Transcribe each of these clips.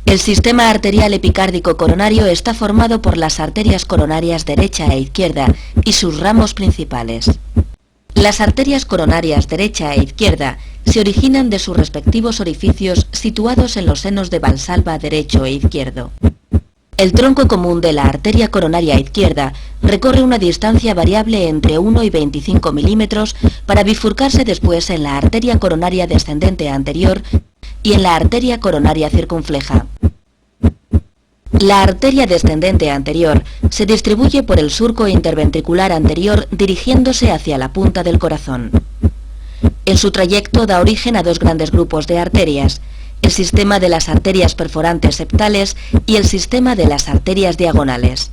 El sistema arterial epicárdico coronario está formado por las arterias coronarias derecha e izquierda y sus ramos principales. Las arterias coronarias derecha e izquierda se originan de sus respectivos orificios situados en los senos de Valsalva derecho e izquierdo. El tronco común de la arteria coronaria izquierda recorre una distancia variable entre 1 y 25 milímetros para bifurcarse después en la arteria coronaria descendente anterior y en la arteria coronaria circunfleja. La arteria descendente anterior se distribuye por el surco interventricular anterior dirigiéndose hacia la punta del corazón. En su trayecto da origen a dos grandes grupos de arterias, el sistema de las arterias perforantes septales y el sistema de las arterias diagonales.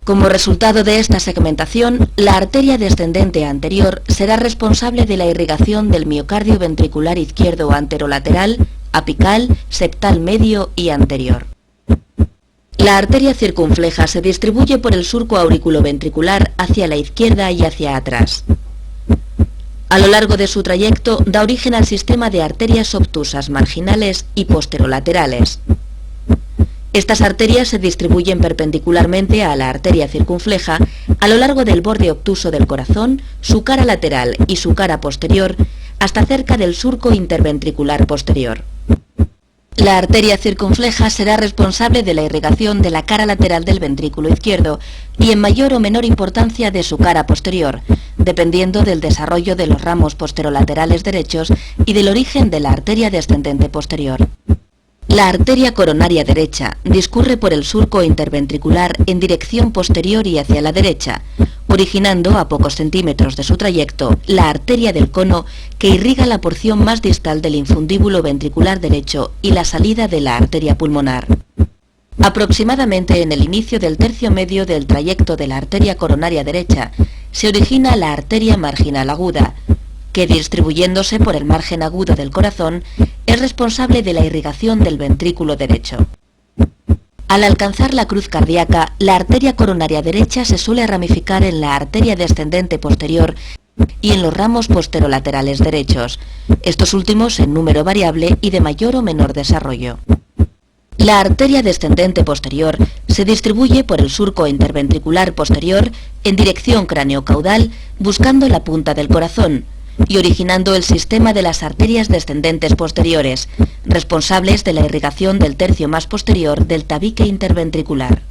Como resultado de esta segmentación, la arteria descendente anterior será responsable de la irrigación del miocardio ventricular izquierdo anterolateral, apical, septal medio y anterior. La arteria circunfleja se distribuye por el surco auriculoventricular hacia la izquierda y hacia atrás. A lo largo de su trayecto da origen al sistema de arterias obtusas marginales y posterolaterales. Estas arterias se distribuyen perpendicularmente a la arteria circunfleja a lo largo del borde obtuso del corazón, su cara lateral y su cara posterior, hasta cerca del surco interventricular posterior. La arteria circunfleja será responsable de la irrigación de la cara lateral del ventrículo izquierdo y en mayor o menor importancia de su cara posterior, dependiendo del desarrollo de los ramos posterolaterales derechos y del origen de la arteria descendente posterior. La arteria coronaria derecha discurre por el surco interventricular en dirección posterior y hacia la derecha, originando a pocos centímetros de su trayecto la arteria del cono que irriga la porción más distal del infundíbulo ventricular derecho y la salida de la arteria pulmonar. Aproximadamente en el inicio del tercio medio del trayecto de la arteria coronaria derecha se origina la arteria marginal aguda, que distribuyéndose por el margen agudo del corazón es responsable de la irrigación del ventrículo derecho. Al alcanzar la cruz cardíaca, la arteria coronaria derecha se suele ramificar en la arteria descendente posterior y en los ramos posterolaterales derechos, estos últimos en número variable y de mayor o menor desarrollo. La arteria descendente posterior se distribuye por el surco interventricular posterior en dirección craneocaudal buscando la punta del corazón y originando el sistema de las arterias descendentes posteriores, responsables de la irrigación del tercio más posterior del tabique interventricular.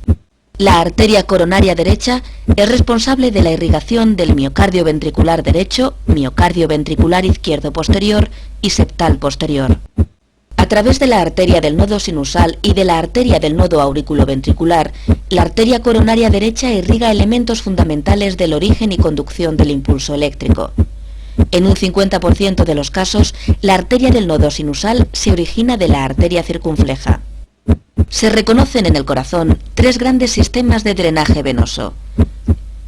La arteria coronaria derecha es responsable de la irrigación del miocardio ventricular derecho, miocardio ventricular izquierdo posterior y septal posterior. A través de la arteria del nodo sinusal y de la arteria del nodo auriculoventricular, la arteria coronaria derecha irriga elementos fundamentales del origen y conducción del impulso eléctrico. En un 50% de los casos, la arteria del nodo sinusal se origina de la arteria circunfleja. Se reconocen en el corazón tres grandes sistemas de drenaje venoso: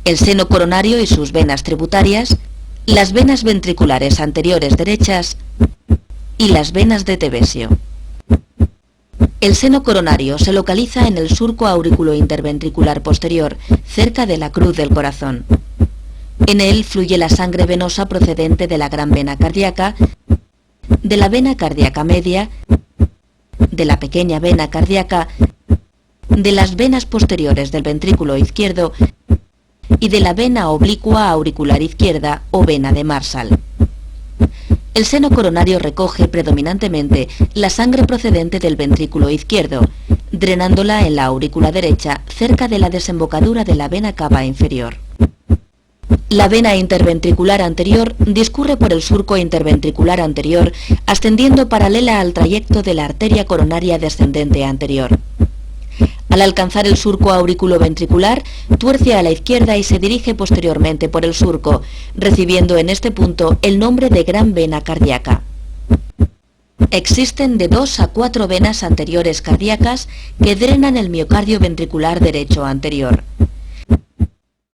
el seno coronario y sus venas tributarias, las venas ventriculares anteriores derechas y las venas de Tevesio. El seno coronario se localiza en el surco auriculointerventricular posterior, cerca de la cruz del corazón. En él fluye la sangre venosa procedente de la gran vena cardíaca, de la vena cardíaca media, de la pequeña vena cardíaca, de las venas posteriores del ventrículo izquierdo y de la vena oblicua auricular izquierda o vena de Marshall. El seno coronario recoge predominantemente la sangre procedente del ventrículo izquierdo, drenándola en la aurícula derecha cerca de la desembocadura de la vena cava inferior. La vena interventricular anterior discurre por el surco interventricular anterior, ascendiendo paralela al trayecto de la arteria coronaria descendente anterior. Al alcanzar el surco auriculoventricular, tuerce a la izquierda y se dirige posteriormente por el surco, recibiendo en este punto el nombre de gran vena cardíaca. Existen de 2 a 4 venas anteriores cardíacas que drenan el miocardio ventricular derecho anterior.